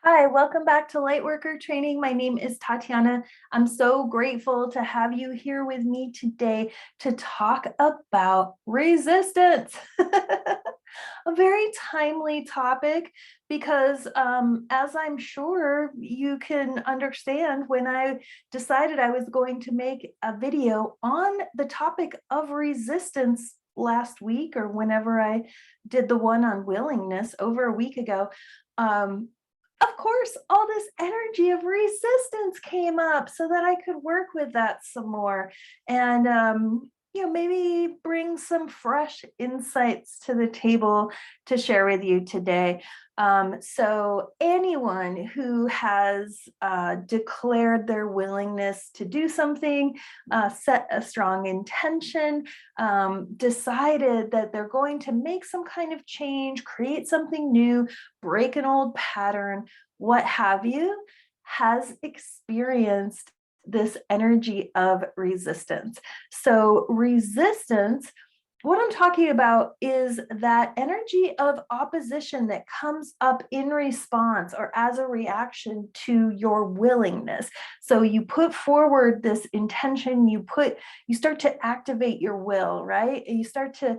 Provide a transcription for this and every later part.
Hi, welcome back to Lightworker Training. My name is Tatiana. I'm so grateful to have you here with me today to talk about resistance. A very timely topic because as I'm sure you can understand, when I decided I was going to make a video on the topic of resistance last week, or whenever I did the one on willingness over a week ago, of course, all this energy of resistance came up so that I could work with that some more and, maybe bring some fresh insights to the table to share with you today. So anyone who has declared their willingness to do something, set a strong intention, decided that they're going to make some kind of change, create something new, break an old pattern, what have you, has experienced this energy of resistance. So resistance, what I'm talking about is that energy of opposition that comes up in response or as a reaction to your willingness. So you put forward this intention, you start to activate your will, right? And you start to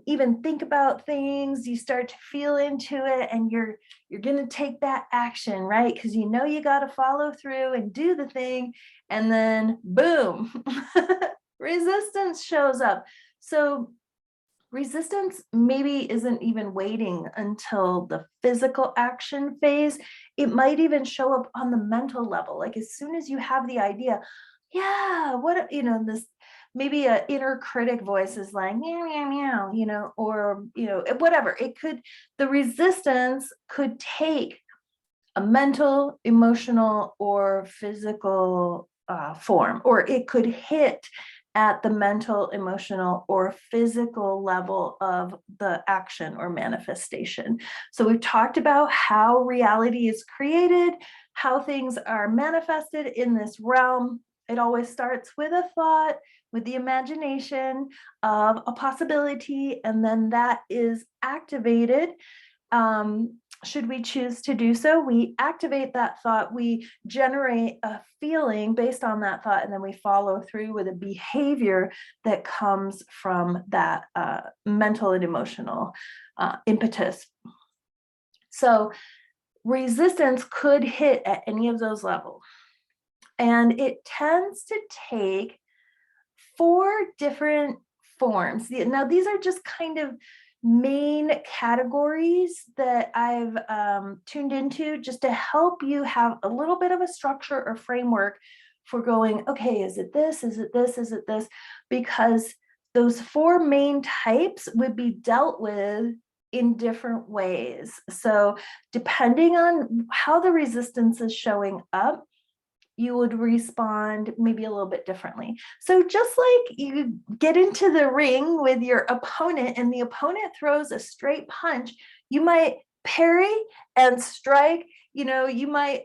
even think about things, you start to feel into it, and you're going to take that action, right? Because you know you got to follow through and do the thing, and then boom, resistance shows up. So resistance maybe isn't even waiting until the physical action phase. It might even show up on the mental level. Like as soon as you have the idea, yeah, what, this maybe an inner critic voice is like, meow, meow, meow, or, whatever. The resistance could take a mental, emotional, or physical form, or it could hit at the mental, emotional, or physical level of the action or manifestation. So we've talked about how reality is created, how things are manifested in this realm. It always starts with a thought, with the imagination of a possibility, and then that is activated. Should we choose to do so, we activate that thought, we generate a feeling based on that thought, and then we follow through with a behavior that comes from that mental and emotional impetus. So resistance could hit at any of those levels. And it tends to take 4 different forms. Now, these are just kind of main categories that I've tuned into just to help you have a little bit of a structure or framework for going, okay, is it this? Is it this? Is it this? Because those 4 main types would be dealt with in different ways. So depending on how the resistance is showing up, you would respond maybe a little bit differently. So just like you get into the ring with your opponent and the opponent throws a straight punch, you might parry and strike, you might,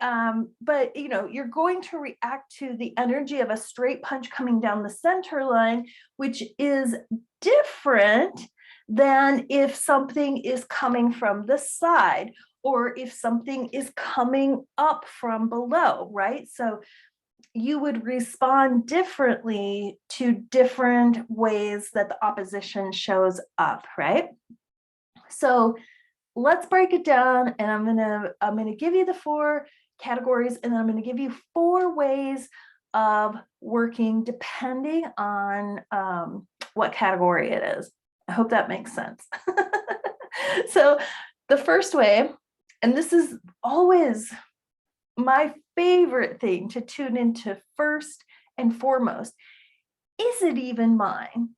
but you're going to react to the energy of a straight punch coming down the center line, which is different than if something is coming from the side, or if something is coming up from below, right? So you would respond differently to different ways that the opposition shows up, right? So let's break it down, and I'm gonna give you the 4 categories, and then I'm gonna give you 4 ways of working depending on what category it is. I hope that makes sense. So the first way, and this is always my favorite thing to tune into first and foremost, is it even mine?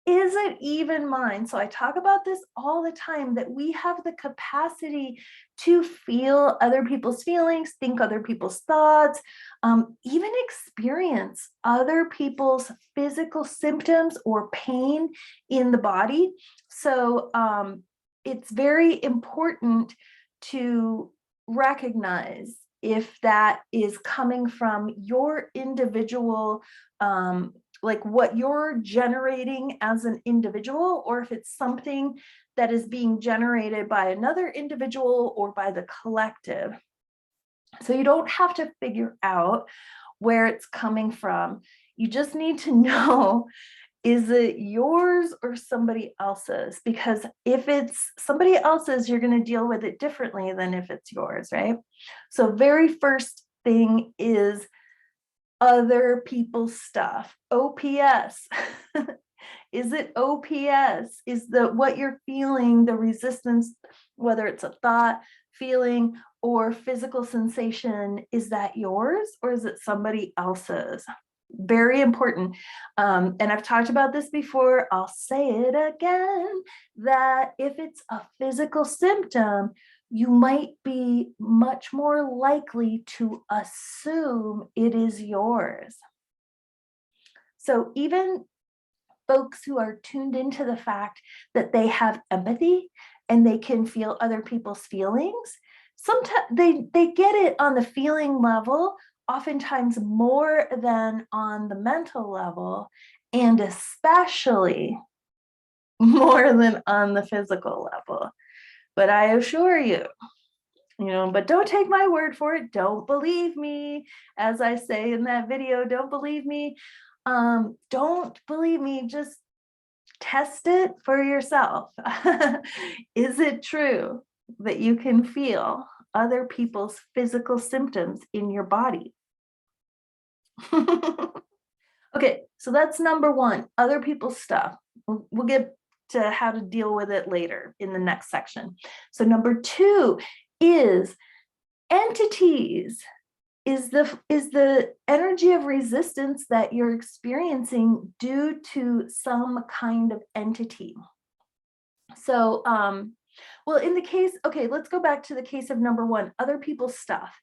Is it even mine? So I talk about this all the time, that we have the capacity to feel other people's feelings, think other people's thoughts, even experience other people's physical symptoms or pain in the body. So it's very important to recognize if that is coming from your individual, like what you're generating as an individual, or if it's something that is being generated by another individual or by the collective. So you don't have to figure out where it's coming from. You just need to know, is it yours or somebody else's? Because if it's somebody else's, you're going to deal with it differently than if it's yours, right? So very first thing is other people's stuff. OPS. Is it OPS? Is the what you're feeling, the resistance, whether it's a thought, feeling, or physical sensation, is that yours or is it somebody else's? Very important. And I've talked about this before, I'll say it again, that if it's a physical symptom, you might be much more likely to assume it is yours. So even folks who are tuned into the fact that they have empathy and they can feel other people's feelings, sometimes they get it on the feeling level, oftentimes more than on the mental level, and especially more than on the physical level. But I assure you, but don't take my word for it. Don't believe me. As I say in that video, don't believe me. Don't believe me. Just test it for yourself. Is it true that you can feel other people's physical symptoms in your body? Okay, so that's number one, other people's stuff. We'll get to how to deal with it later in the next section. So number two is entities. Is the energy of resistance that you're experiencing due to some kind of entity? So, well, in the case, okay, let's go back to the case of number one, other people's stuff.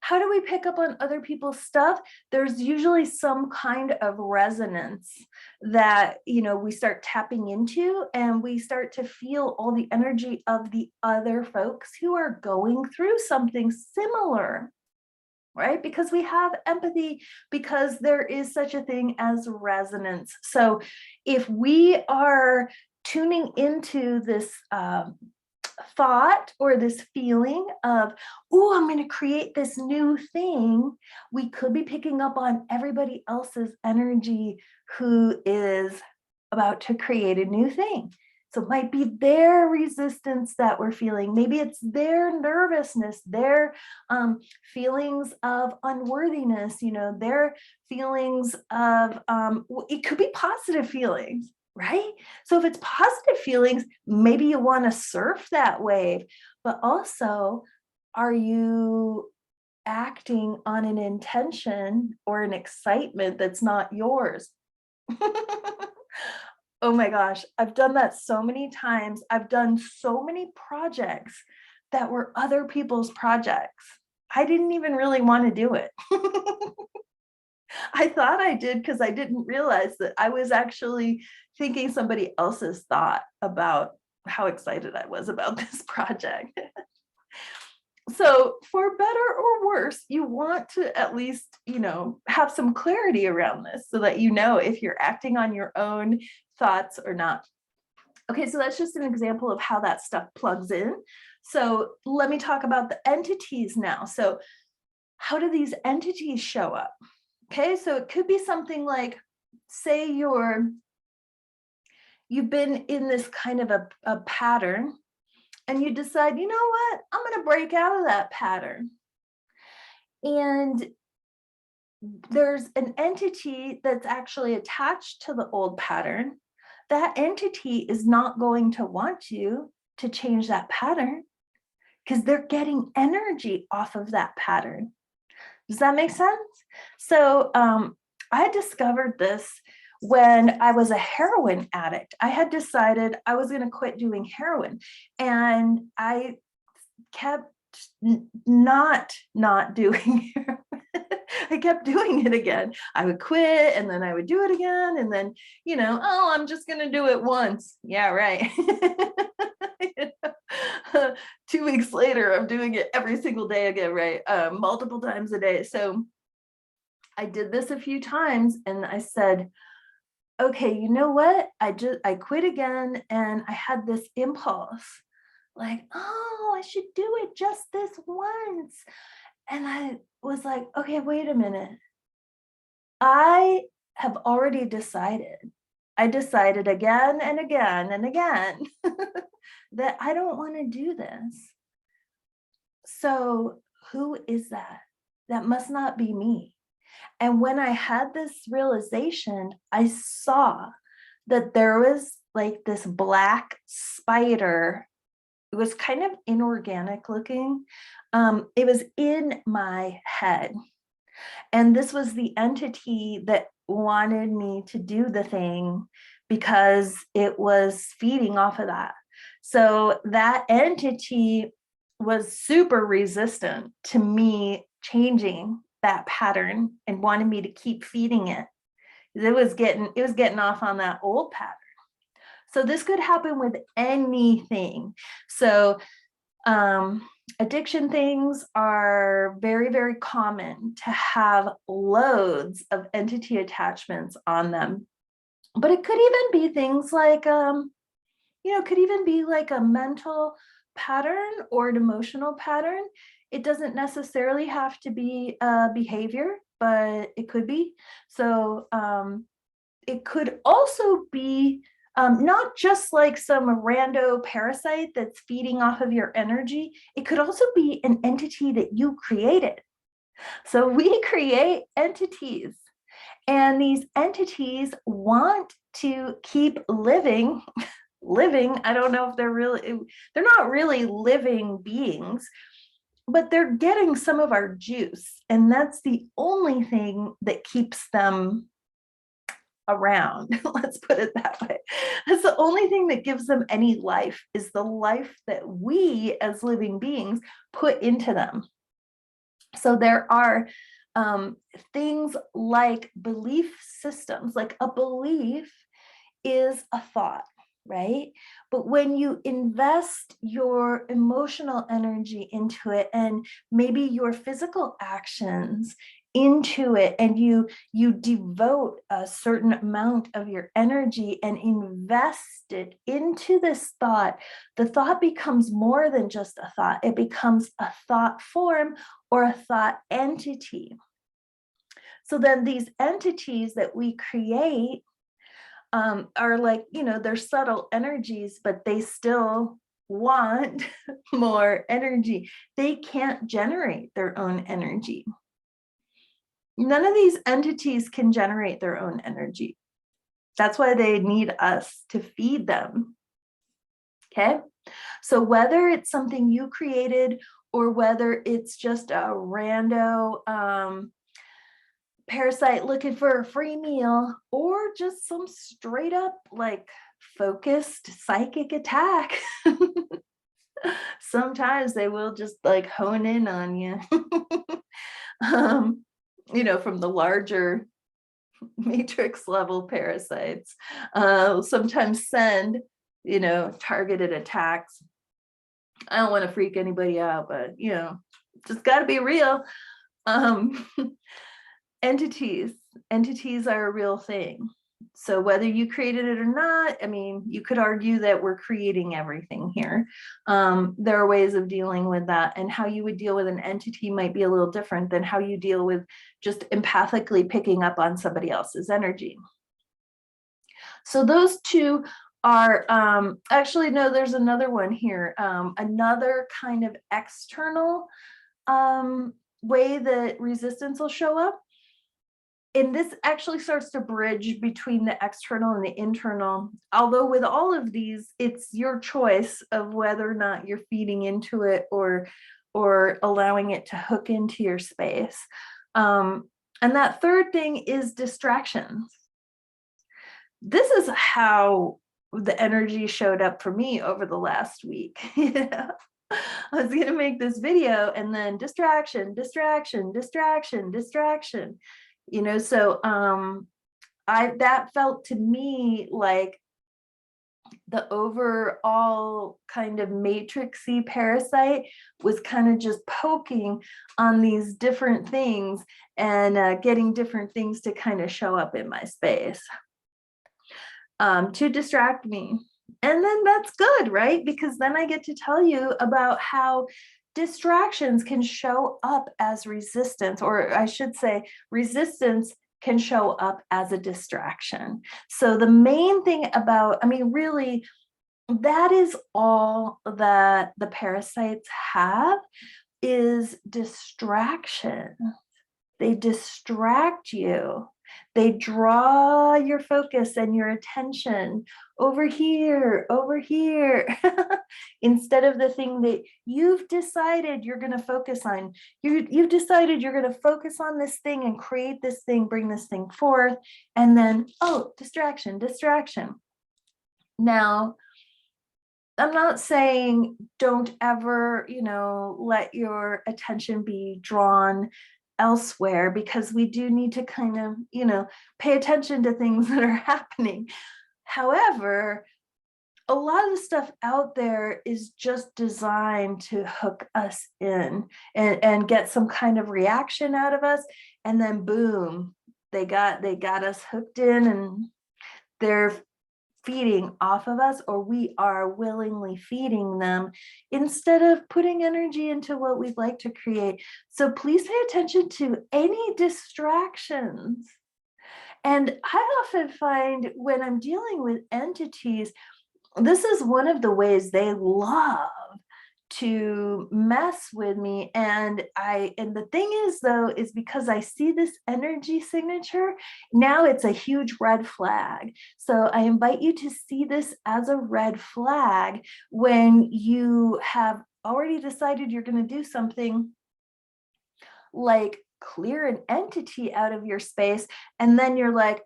How do we pick up on other people's stuff? There's usually some kind of resonance that, we start tapping into, and we start to feel all the energy of the other folks who are going through something similar, right? Because we have empathy, because there is such a thing as resonance. So if we are tuning into this thought or this feeling of, oh, I'm going to create this new thing, we could be picking up on everybody else's energy who is about to create a new thing. So it might be their resistance that we're feeling. Maybe it's their nervousness, their feelings of unworthiness, their feelings of, it could be positive feelings, right? So if it's positive feelings, maybe you want to surf that wave, but also, are you acting on an intention or an excitement that's not yours? Oh my gosh, I've done that so many times. I've done so many projects that were other people's projects. I didn't even really want to do it. I thought I did because I didn't realize that I was actually thinking somebody else's thought about how excited I was about this project. So for better or worse, you want to at least, have some clarity around this so that if you're acting on your own thoughts or not. Okay, so that's just an example of how that stuff plugs in. So let me talk about the entities now. So how do these entities show up? Okay, so it could be something like, say you've been in this kind of a pattern, and you decide, you know what, I'm going to break out of that pattern. And there's an entity that's actually attached to the old pattern. That entity is not going to want you to change that pattern because they're getting energy off of that pattern. Does that make sense? So I discovered this when I was a heroin addict. I had decided I was going to quit doing heroin, and I kept not doing heroin. I kept doing it again. I would quit and then I would do it again. And then, oh, I'm just going to do it once. Yeah, right. 2 weeks later, I'm doing it every single day again, right? Multiple times a day. So I did this a few times and I said, okay, you know what? I quit again, and I had this impulse like, oh, I should do it just this once. And I was like, okay, wait a minute. I have already decided. I decided again and again and again that I don't want to do this. So who is that? That must not be me. And when I had this realization, I saw that there was like this black spider. It was kind of inorganic looking. It was in my head. And this was the entity that wanted me to do the thing because it was feeding off of that. So that entity was super resistant to me changing that pattern and wanted me to keep feeding it. It was getting off on that old pattern. So this could happen with anything. So addiction things are very, very common to have loads of entity attachments on them. But it could even be things like, could even be like a mental pattern or an emotional pattern. It doesn't necessarily have to be a behavior, but it could be. So it could also be not just like some rando parasite that's feeding off of your energy. It could also be an entity that you created. So we create entities, and these entities want to keep living. I don't know if they're not really living beings, but they're getting some of our juice, and that's the only thing that keeps them around. Let's put it that way. That's the only thing that gives them any life, is the life that we as living beings put into them. So there are things like belief systems. Like a belief is a thought, right? But when you invest your emotional energy into it, and maybe your physical actions into it, and you devote a certain amount of your energy and invest it into this thought, the thought becomes more than just a thought. It becomes a thought form or a thought entity. So then these entities that we create are like, they're subtle energies, but they still want more energy. They can't generate their own energy. None of these entities can generate their own energy. That's why they need us to feed them. Okay? So whether it's something you created or whether it's just a rando parasite looking for a free meal, or just some straight up like focused psychic attack, sometimes they will just like hone in on you. From the larger matrix level parasites, sometimes send targeted attacks. I don't want to freak anybody out, but just got to be real. Entities are a real thing. So whether you created it or not, I mean, you could argue that we're creating everything here. There are ways of dealing with that, and how you would deal with an entity might be a little different than how you deal with just empathically picking up on somebody else's energy. So those two are, actually, no, there's another one here, another kind of external way that resistance will show up. And this actually starts to bridge between the external and the internal. Although with all of these, it's your choice of whether or not you're feeding into it or allowing it to hook into your space. And that third thing is distractions. This is how the energy showed up for me over the last week. I was going to make this video, and then distraction. So that felt to me like the overall kind of matrixy parasite was kind of just poking on these different things and getting different things to kind of show up in my space to distract me. And then that's good, right? Because then I get to tell you about how distractions can show up as resistance, or I should say, resistance can show up as a distraction. So the main thing about, I mean, really, that is all that the parasites have is distraction. They distract you. They draw your focus and your attention over here, instead of the thing that you've decided you're going to focus on. You've decided you're going to focus on this thing and create this thing, bring this thing forth, and then, oh, distraction. Now, I'm not saying don't ever, let your attention be drawn elsewhere, because we do need to kind of, pay attention to things that are happening. However, a lot of the stuff out there is just designed to hook us in and get some kind of reaction out of us. And then boom, they got us hooked in, and they're feeding off of us, or we are willingly feeding them instead of putting energy into what we'd like to create. So please pay attention to any distractions. And I often find when I'm dealing with entities, this is one of the ways they love to mess with me. And the thing is, though, is because I see this energy signature, now it's a huge red flag. So I invite you to see this as a red flag when you have already decided you're going to do something like clear an entity out of your space, and then you're like,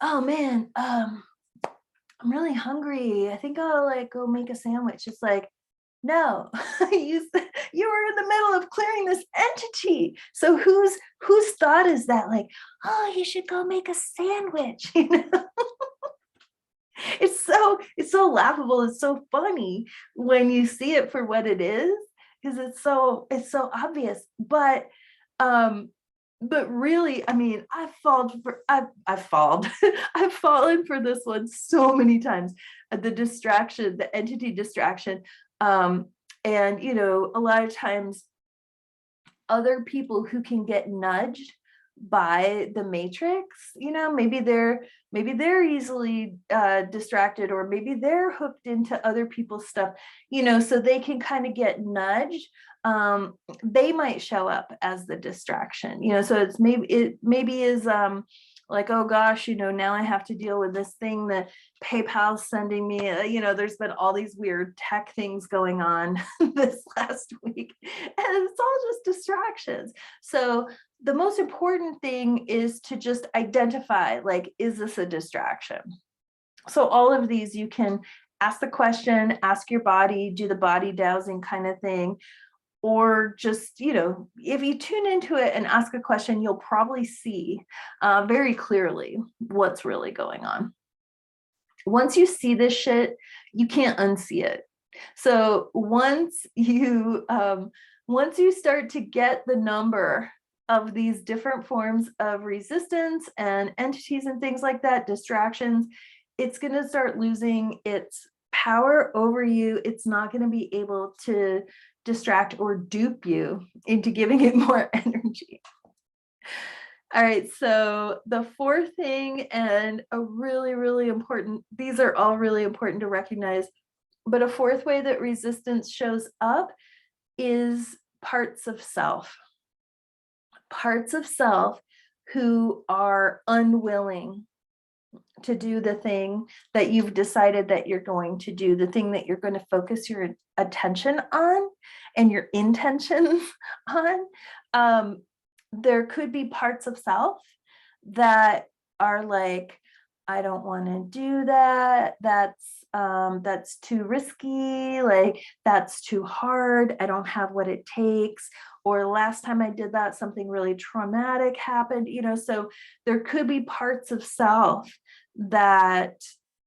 oh man, I'm really hungry, I think I'll go make a sandwich. It's like, no, you were in the middle of clearing this entity. So whose thought is that? Like, oh, you should go make a sandwich. It's so laughable. It's so funny when you see it for what it is, because it's so obvious. But really, I mean, I've fallen for this one so many times. The entity distraction. And a lot of times other people who can get nudged by the matrix, maybe they're easily distracted, or maybe they're hooked into other people's stuff, so they can kind of get nudged. They might show up as the distraction, so it maybe is like, oh gosh, now I have to deal with this thing that PayPal's sending me. There's been all these weird tech things going on this last week, and it's all just distractions. So the most important thing is to just identify, like, is this a distraction? So all of these, you can ask the question, ask your body, do the body dowsing kind of thing. Or just, if you tune into it and ask a question, you'll probably see very clearly what's really going on. Once you see this shit, you can't unsee it. So once you start to get the number of these different forms of resistance and entities and things like that, distractions, it's going to start losing its power over you. It's not going to be able to distract or dupe you into giving it more energy. All right, so the fourth thing, and a really, really important, these are all really important to recognize, but a fourth way that resistance shows up is parts of self. Parts of self who are unwilling to do the thing that you've decided that you're going to do, the thing that you're going to focus your attention on and your intentions on. There could be parts of self that are like, I don't want to do that. That's too risky. Like, that's too hard. I don't have what it takes. Or last time I did that, something really traumatic happened, so there could be parts of self that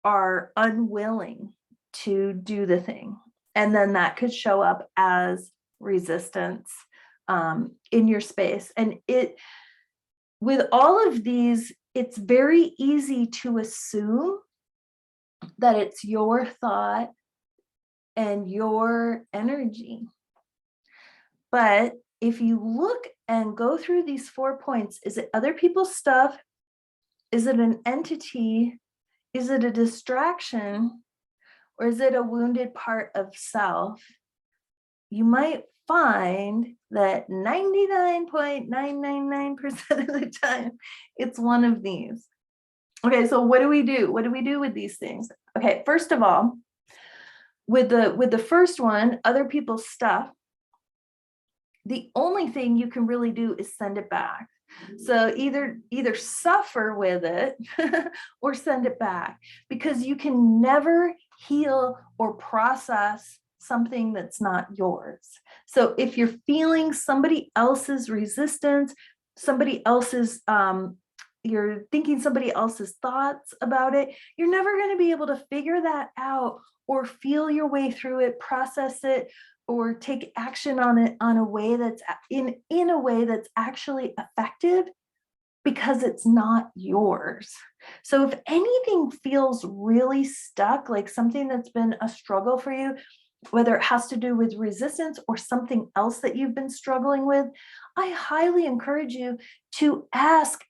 are unwilling to do the thing. And then that could show up as resistance in your space. And with all of these, it's very easy to assume that it's your thought and your energy. But if you look and go through these 4 points, is it other people's stuff? Is it an entity? Is it a distraction? Or is it a wounded part of self? You might find that 99.999% of the time, it's one of these. Okay, so what do we do? What do we do with these things? Okay, first of all, with the first one, other people's stuff, the only thing you can really do is send it back. So either suffer with it or send it back, because you can never heal or process something that's not yours. So if you're feeling somebody else's resistance, somebody else's you're thinking somebody else's thoughts about it, you're never going to be able to figure that out or feel your way through it, process it, or take action on it on a way that's in a way that's actually effective, because it's not yours. So if anything feels really stuck, like something that's been a struggle for you, whether it has to do with resistance or something else that you've been struggling with, I highly encourage you to ask,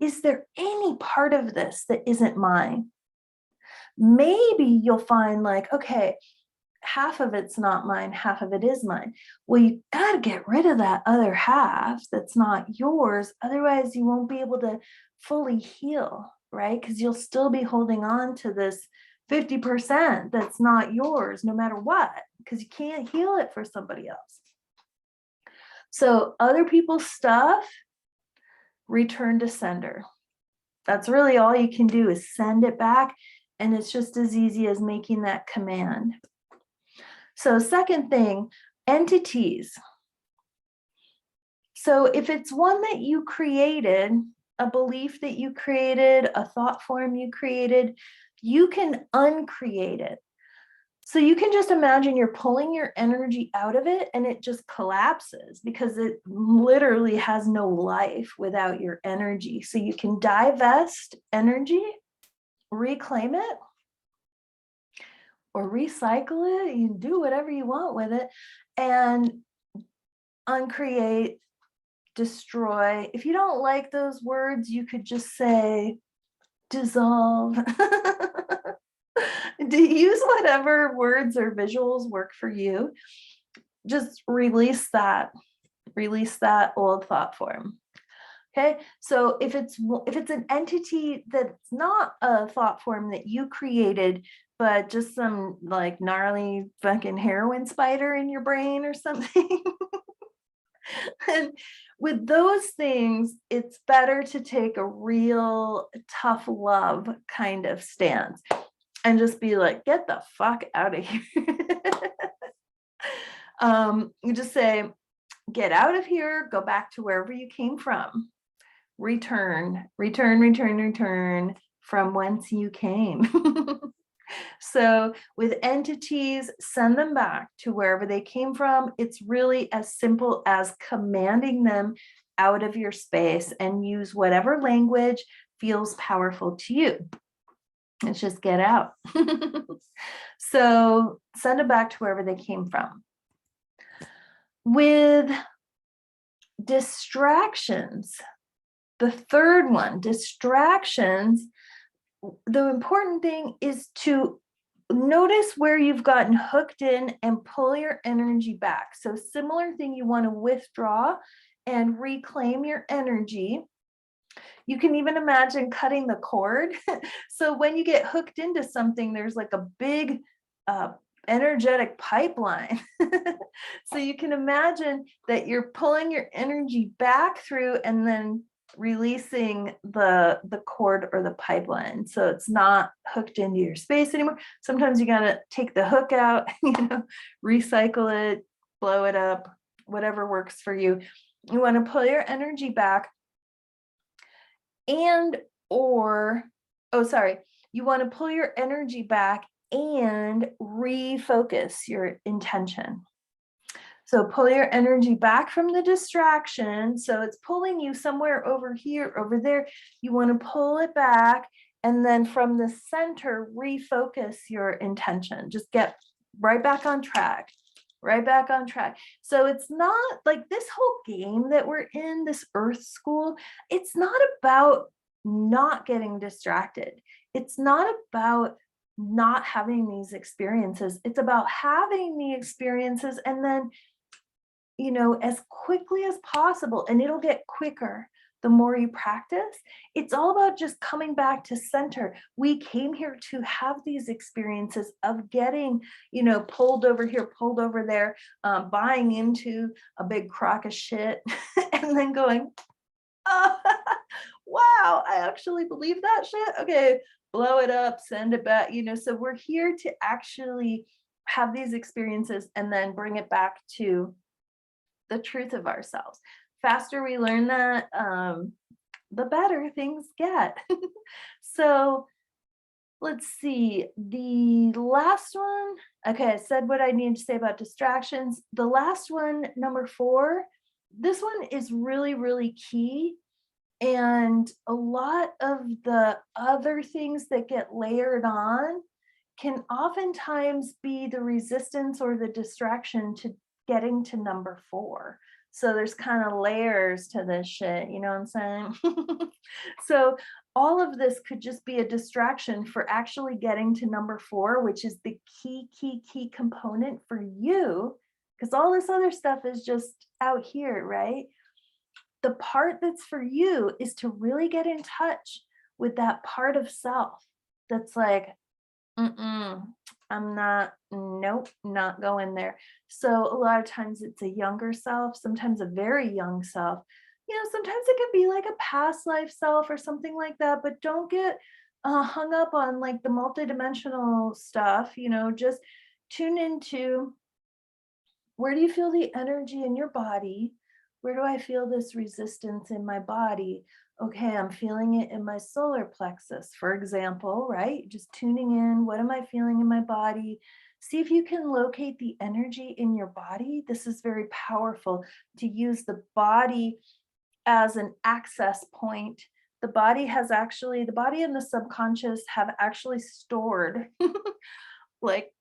is there any part of this that isn't mine? Maybe you'll find like, okay, half of it's not mine, half of it is mine. Well, you got to get rid of that other half that's not yours. Otherwise, you won't be able to fully heal, right? Because you'll still be holding on to this 50% that's not yours, no matter what, because you can't heal it for somebody else. So other people's stuff, return to sender. That's really all you can do, is send it back. And it's just as easy as making that command. So second thing, entities. So if it's one that you created, a belief that you created, a thought form you created, you can uncreate it. So you can just imagine you're pulling your energy out of it and it just collapses, because it literally has no life without your energy. So you can divest energy, reclaim it, or recycle it. You can do whatever you want with it, and uncreate, destroy. If you don't like those words, you could just say dissolve. Use whatever words or visuals work for you. Just release that old thought form. Okay, so if it's an entity that's not a thought form that you created, but just some like gnarly fucking heroin spider in your brain or something, and with those things, it's better to take a real tough love kind of stance and just be like, get the fuck out of here. You just say, get out of here, go back to wherever you came from. Return from whence you came. So with entities, send them back to wherever they came from. It's really as simple as commanding them out of your space, and use whatever language feels powerful to you. It's just get out. So send it back to wherever they came from. With distractions, the third one, distractions, the important thing is to notice where you've gotten hooked in and pull your energy back. So similar thing, you want to withdraw and reclaim your energy. You can even imagine cutting the cord. So when you get hooked into something, there's like a big energetic pipeline. So you can imagine that you're pulling your energy back through and then releasing the cord or the pipeline, so it's not hooked into your space anymore. Sometimes you gotta take the hook out, recycle it, blow it up, whatever works for you. You want to pull your energy back, you want to pull your energy back and refocus your intention. So pull your energy back from the distraction. So it's pulling you somewhere over here, over there. You want to pull it back, and then from the center, refocus your intention. Just get right back on track. right back on track. So it's not like this whole game that we're in, this earth school, it's not about not getting distracted. It's not about not having these experiences. It's about having the experiences and then, as quickly as possible, and it'll get quicker the more you practice. It's all about just coming back to center. We came here to have these experiences of getting, pulled over here, pulled over there, buying into a big crock of shit, and then going, oh, wow, I actually believe that shit. Okay, blow it up, send it back. So we're here to actually have these experiences and then bring it back to the truth of ourselves. Faster we learn that, the better things get. So let's see, the last one. Okay, I said what I need to say about distractions. The last one, number 4, this one is really, really key. And a lot of the other things that get layered on can oftentimes be the resistance or the distraction to getting to number 4. So there's kind of layers to this shit, you know what I'm saying? So all of this could just be a distraction for actually getting to number 4, which is the key component for you, because all this other stuff is just out here, right? The part that's for you is to really get in touch with that part of self that's like, I'm not, nope, not going there. So a lot of times it's a younger self, sometimes a very young self. Sometimes it could be like a past life self or something like that, but don't get hung up on like the multidimensional stuff. Just tune into, where do you feel the energy in your body? Where do I feel this resistance in my body? Okay, I'm feeling it in my solar plexus, for example, right? Just tuning in. What am I feeling in my body? See if you can locate the energy in your body. This is very powerful to use the body as an access point. The body and the subconscious have actually stored like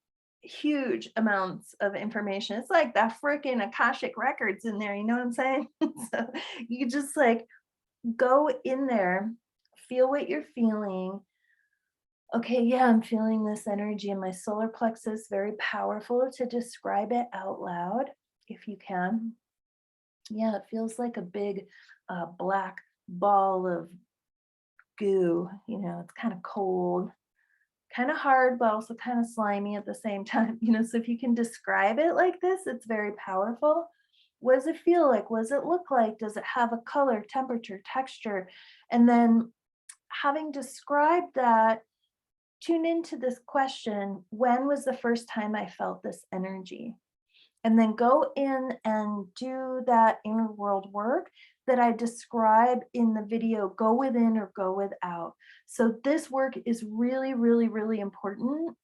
huge amounts of information. It's like that freaking Akashic records in there, you know what I'm saying? So you just like go in there, feel what you're feeling. Okay, yeah, I'm feeling this energy in my solar plexus, very powerful to describe it out loud if you can. Yeah, it feels like a big black ball of goo, it's kind of cold, kind of hard, but also kind of slimy at the same time. So if you can describe it like this, it's very powerful. What does it feel like? What does it look like? Does it have a color, temperature, texture? And then having described that, tune into this question: when was the first time I felt this energy? And then go in and do that inner world work that I describe in the video, Go Within or Go Without. So this work is really, really, really important.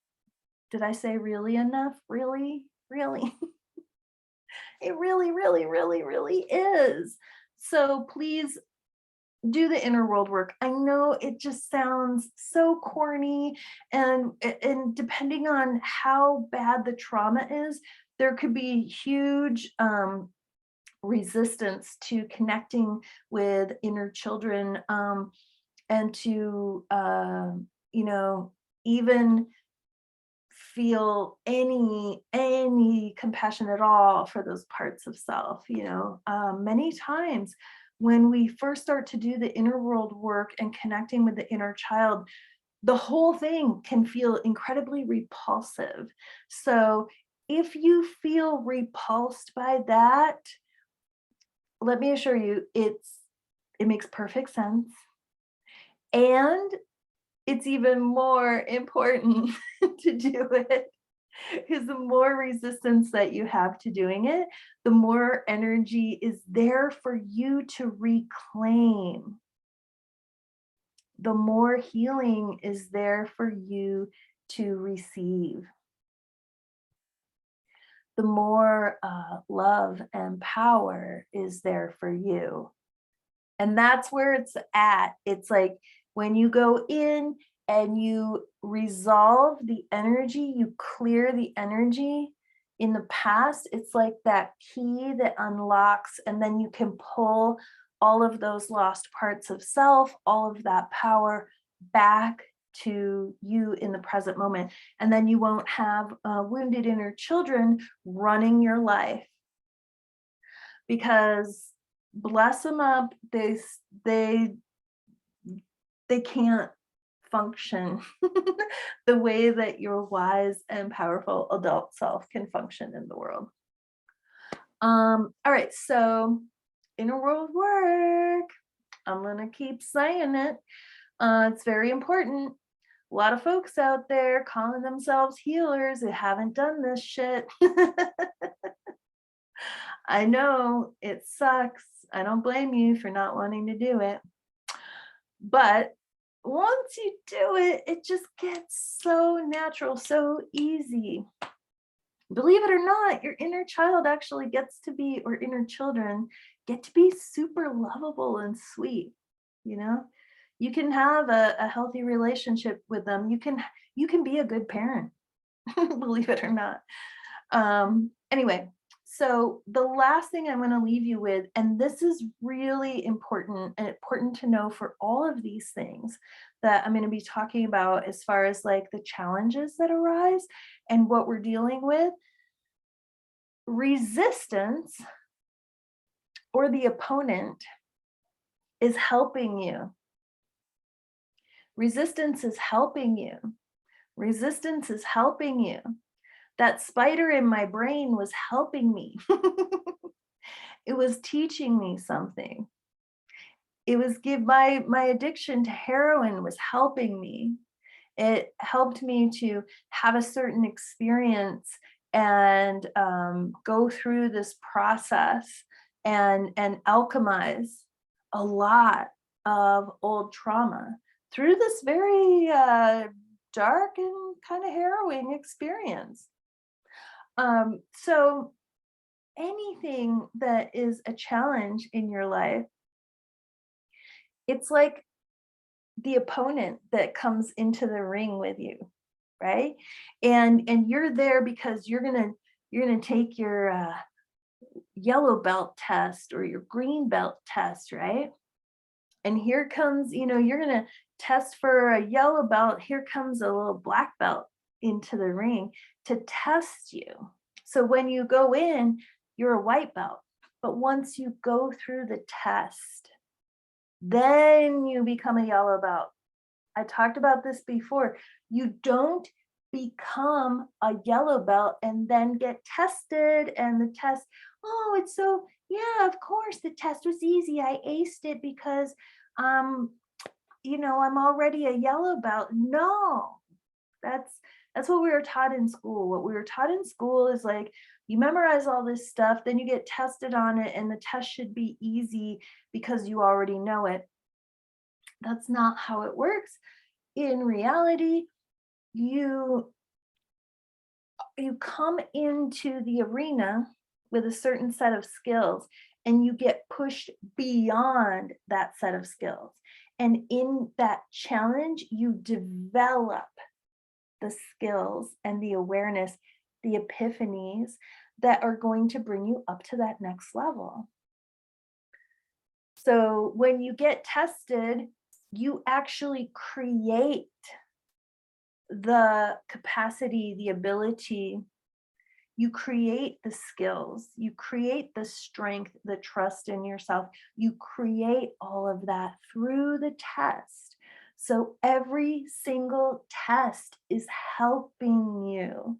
Did I say really enough? Really, really. It really, really, really, really is. So please do the inner world work. I know it just sounds so corny, and depending on how bad the trauma is, there could be huge resistance to connecting with inner children, and to even feel any compassion at all for those parts of self. Many times when we first start to do the inner world work and connecting with the inner child, the whole thing can feel incredibly repulsive. So if you feel repulsed by that, let me assure you, it makes perfect sense. And it's even more important to do it, because the more resistance that you have to doing it, the more energy is there for you to reclaim. The more healing is there for you to receive. The more love and power is there for you. And that's where it's at. It's like when you go in and you resolve the energy, you clear the energy, In the past, it's like that key that unlocks, and then you can pull all of those lost parts of self, all of that power back to you in the present moment. And then you won't have wounded inner children running your life, because bless them up, they they can't function the way that your wise and powerful adult self can function in the world. All right, so inner world work. I'm gonna keep saying it. It's very important. A lot of folks out there calling themselves healers who haven't done this shit. I know it sucks. I don't blame you for not wanting to do it. But once you do it, it just gets so natural, so easy. Believe it or not, your inner child actually gets to be, or inner children get to be super lovable and sweet. You know, you can have a healthy relationship with them. You can be a good parent, believe it or not. Anyway, so the last thing I'm going to leave you with, and this is really important and important to know for all of these things that I'm going to be talking about, as far as like the challenges that arise and what we're dealing with. Resistance, or the opponent, is helping you. Resistance is helping you. Resistance is helping you. That spider in my brain was helping me. It was teaching me something. It was my addiction to heroin was helping me. It helped me to have a certain experience and go through this process and alchemize a lot of old trauma through this very dark and kind of harrowing experience. So anything that is a challenge in your life, it's like the opponent that comes into the ring with you, right? And you're there because you're gonna take your yellow belt test or your green belt test, right? And here comes, you're gonna test for a yellow belt. Here comes a little black belt into the ring to test you. So when you go in, you're a white belt. But once you go through the test, then you become a yellow belt. I talked about this before. You don't become a yellow belt and then get tested, and the test, oh, it's so, yeah, of course the test was easy. I aced it because I'm already a yellow belt. No, that's what we were taught in school. What we were taught in school is like, you memorize all this stuff, then you get tested on it, and the test should be easy because you already know it. That's not how it works. In reality, you come into the arena with a certain set of skills, and you get pushed beyond that set of skills. And in that challenge, you develop the skills and the awareness, the epiphanies that are going to bring you up to that next level. So when you get tested, you actually create the capacity, the ability, you create the skills, you create the strength, the trust in yourself. You create all of that through the test. So every single test is helping you.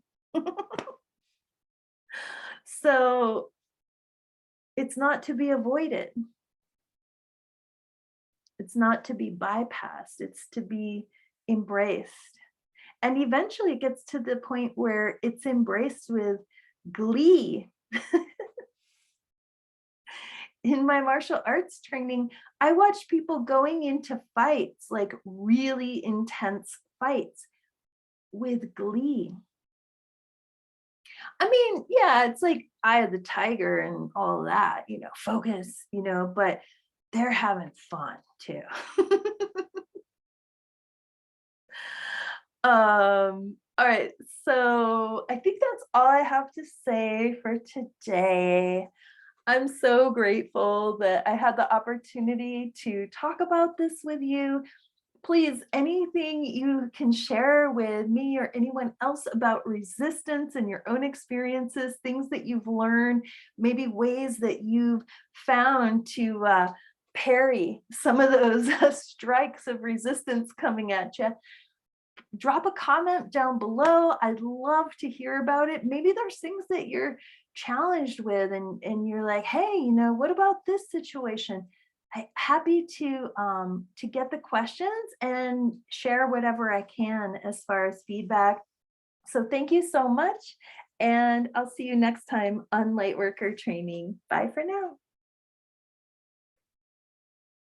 So it's not to be avoided. It's not to be bypassed. It's to be embraced. And eventually it gets to the point where it's embraced with glee. In my martial arts training, I watched people going into fights, like really intense fights, with glee. I mean, yeah, it's like Eye of the Tiger and all that, focus, but they're having fun too. All right, so I think that's all I have to say for today. I'm so grateful that I had the opportunity to talk about this with you. Please, anything you can share with me or anyone else about resistance and your own experiences, things that you've learned, maybe ways that you've found to parry some of those strikes of resistance coming at you. Drop a comment down below. I'd love to hear about it. Maybe there's things that you're challenged with and you're like, hey, what about this situation? Happy to get the questions and share whatever I can as far as feedback. So thank you so much. And I'll see you next time on Lightworker Training. Bye for now.